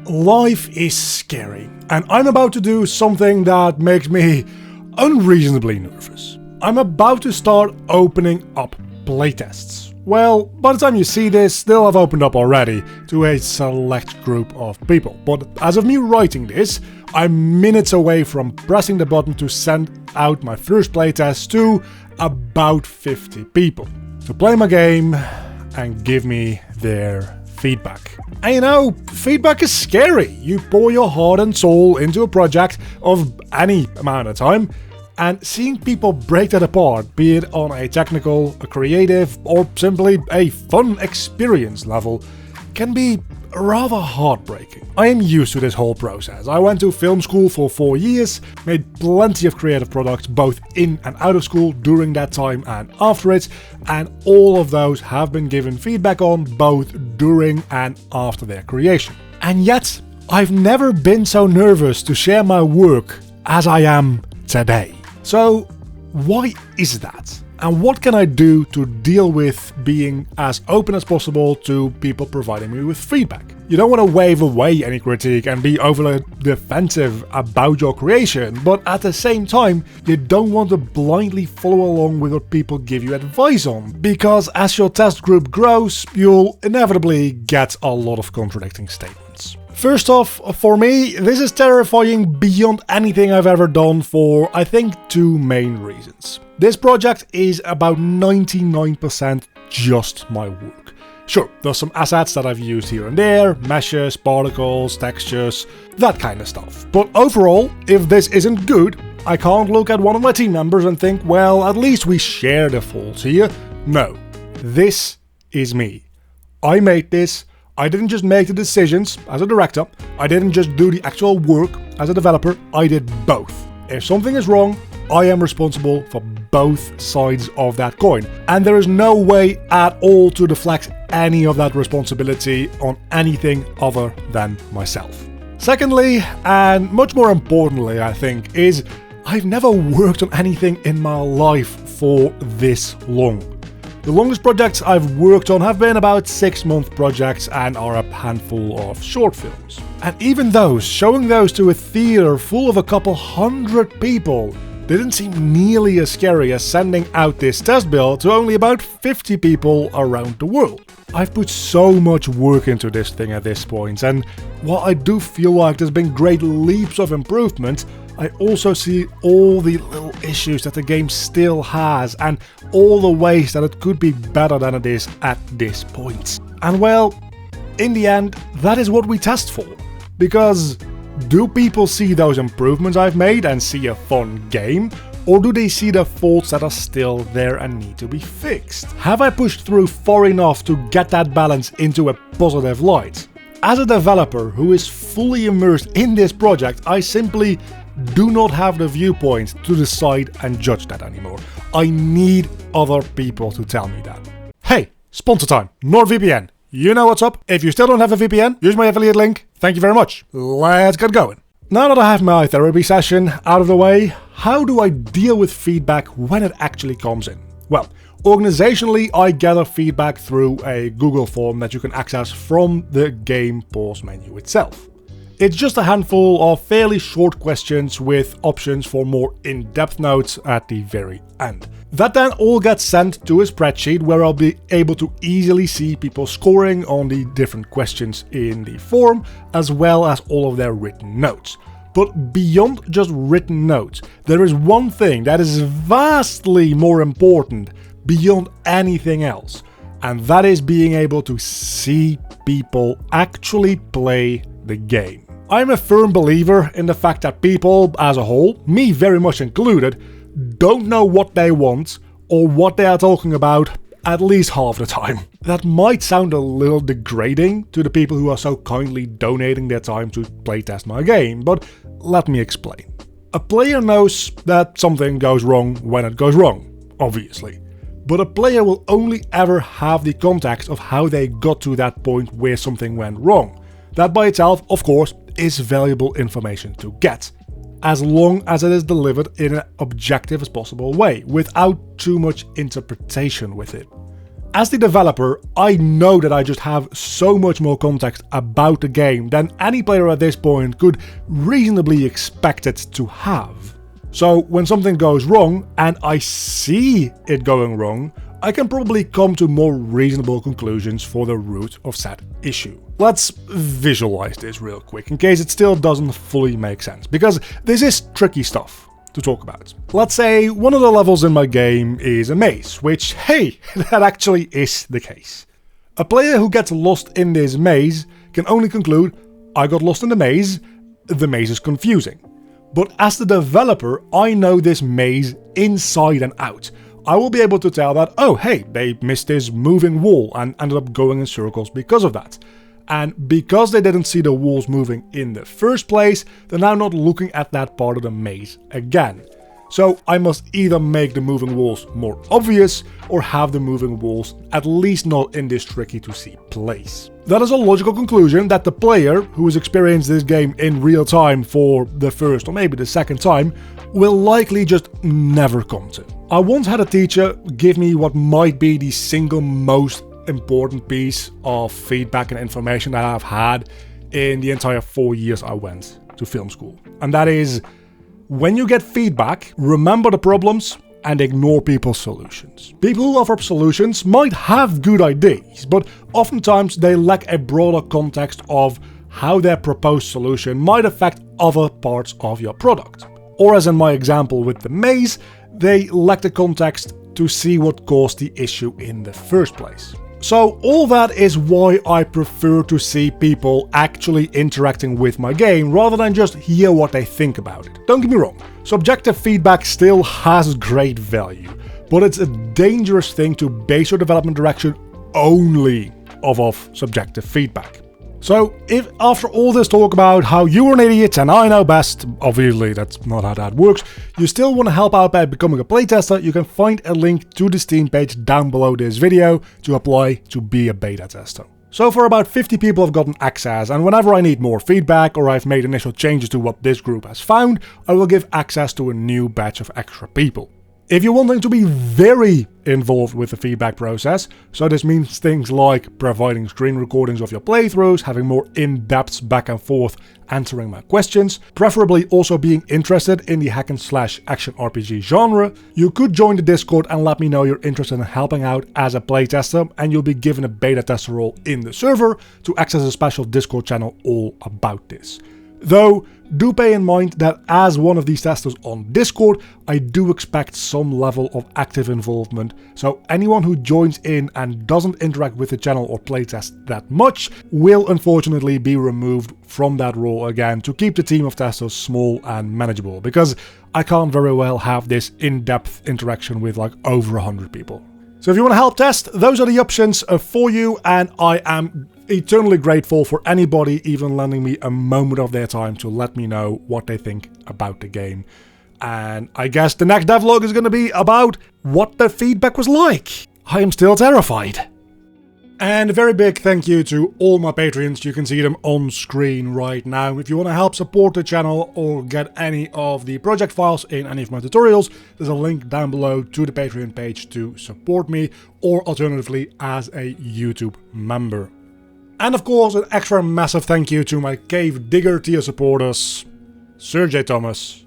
Life is scary, and I'm about to do something that makes me unreasonably nervous. I'm about to start opening up playtests. Well, by the time you see this, they'll have opened up already to a select group of people. But as of me writing this, I'm minutes away from pressing the button to send out my first playtest to about 50 people to play my game and give me their feedback. And you know, feedback is scary. You pour your heart and soul into a project of any amount of time, and seeing people break that apart, be it on a technical, a creative, or simply a fun experience level, can be rather heartbreaking. I am used to this whole process. I went to film school for 4 years, made plenty of creative products both in and out of school during that time and after it, and all of those have been given feedback on both during and after their creation. And yet, I've never been so nervous to share my work as I am today. So, why is that? And what can I do to deal with being as open as possible to people providing me with feedback? You don't want to wave away any critique and be overly defensive about your creation, but at the same time, you don't want to blindly follow along with what people give you advice on, because as your test group grows, you'll inevitably get a lot of contradicting statements. First off, for me, this is terrifying beyond anything I've ever done for, I think, two main reasons. This project is about 99% just my work. Sure, there's some assets that I've used here and there, meshes, particles, textures, that kind of stuff. But overall, if this isn't good, I can't look at one of my team members and think, well, at least we share the faults here. No, this is me. I made this. I didn't just make the decisions as a director, I didn't just do the actual work as a developer, I did both. If something is wrong, I am responsible for both sides of that coin, and there is no way at all to deflect any of that responsibility on anything other than myself. Secondly, and much more importantly I think, is I've never worked on anything in my life for this long. The longest projects I've worked on have been about 6-month projects and are a handful of short films. And even those, showing those to a theater full of a couple hundred people, didn't seem nearly as scary as sending out this test build to only about 50 people around the world. I've put so much work into this thing at this point, and while I do feel like there's been great leaps of improvement, I also see all the little issues that the game still has and all the ways that it could be better than it is at this point. And well, in the end, that is what we test for. Because do people see those improvements I've made and see a fun game? Or do they see the faults that are still there and need to be fixed? Have I pushed through far enough to get that balance into a positive light? As a developer who is fully immersed in this project, I simply do not have the viewpoint to decide and judge that anymore. I need other people to tell me that. Hey, sponsor time, NordVPN. You know what's up. If you still don't have a VPN, use my affiliate link. Thank you very much. Let's get going. Now that I have my therapy session out of the way, how do I deal with feedback when it actually comes in? Well, organizationally, I gather feedback through a Google form that you can access from the game pause menu itself. It's just a handful of fairly short questions with options for more in-depth notes at the very end. That then all gets sent to a spreadsheet where I'll be able to easily see people scoring on the different questions in the form, as well as all of their written notes. But beyond just written notes, there is one thing that is vastly more important beyond anything else, and that is being able to see people actually play the game. I'm a firm believer in the fact that people as a whole, me very much included, don't know what they want or what they are talking about at least half the time. That might sound a little degrading to the people who are so kindly donating their time to playtest my game, but let me explain. A player knows that something goes wrong when it goes wrong, obviously. But a player will only ever have the context of how they got to that point where something went wrong. That by itself, of course, is valuable information to get, as long as it is delivered in an objective as possible way, without too much interpretation with it. As the developer, I know that I just have so much more context about the game than any player at this point could reasonably expect it to have. So when something goes wrong, and I see it going wrong, I can probably come to more reasonable conclusions for the root of said issue. Let's visualize this real quick, in case it still doesn't fully make sense, because this is tricky stuff to talk about. Let's say one of the levels in my game is a maze, which, hey, that actually is the case. A player who gets lost in this maze can only conclude, I got lost in the maze is confusing. But as the developer, I know this maze inside and out. I will be able to tell that, oh hey, they missed this moving wall and ended up going in circles because of that. And because they didn't see the walls moving in the first place, they're now not looking at that part of the maze again. So I must either make the moving walls more obvious or have the moving walls at least not in this tricky to see place. That is a logical conclusion that the player who has experienced this game in real time for the first or maybe the second time will likely just never come to. I once had a teacher give me what might be the single most important piece of feedback and information that I've had in the entire 4 years I went to film school. And that is, when you get feedback, remember the problems and ignore people's solutions. People who offer up solutions might have good ideas, but oftentimes they lack a broader context of how their proposed solution might affect other parts of your product. Or as in my example with the maze, they lack the context to see what caused the issue in the first place. So all that is why I prefer to see people actually interacting with my game rather than just hear what they think about it. Don't get me wrong, subjective feedback still has great value, but it's a dangerous thing to base your development direction only off of subjective feedback. So if after all this talk about how you're an idiot and I know best, obviously that's not how that works, you still want to help out by becoming a playtester, you can find a link to the Steam page down below this video to apply to be a beta tester. So far about 50 people have gotten access, and whenever I need more feedback or I've made initial changes to what this group has found, I will give access to a new batch of extra people. If you're wanting to be very involved with the feedback process, so this means things like providing screen recordings of your playthroughs, having more in-depth back and forth answering my questions, preferably also being interested in the hack and slash action RPG genre, you could join the Discord and let me know you're interested in helping out as a playtester, and you'll be given a beta tester role in the server to access a special Discord channel all about this. Though, do pay in mind that as one of these testers on Discord, I do expect some level of active involvement, so anyone who joins in and doesn't interact with the channel or playtest that much will unfortunately be removed from that role again to keep the team of testers small and manageable, because I can't very well have this in-depth interaction with like over 100 people. So if you want to help test, those are the options for you, and I am eternally grateful for anybody even lending me a moment of their time to let me know what they think about the game. And I guess the next devlog is going to be about what the feedback was like. I am still terrified. And a very big thank you to all my Patreons. You can see them on screen right now. If you want to help support the channel or get any of the project files in any of my tutorials, there's a link down below to the Patreon page to support me, or alternatively as a YouTube member. And of course, an extra massive thank you to my Cave Digger tier supporters, Sir J. Thomas,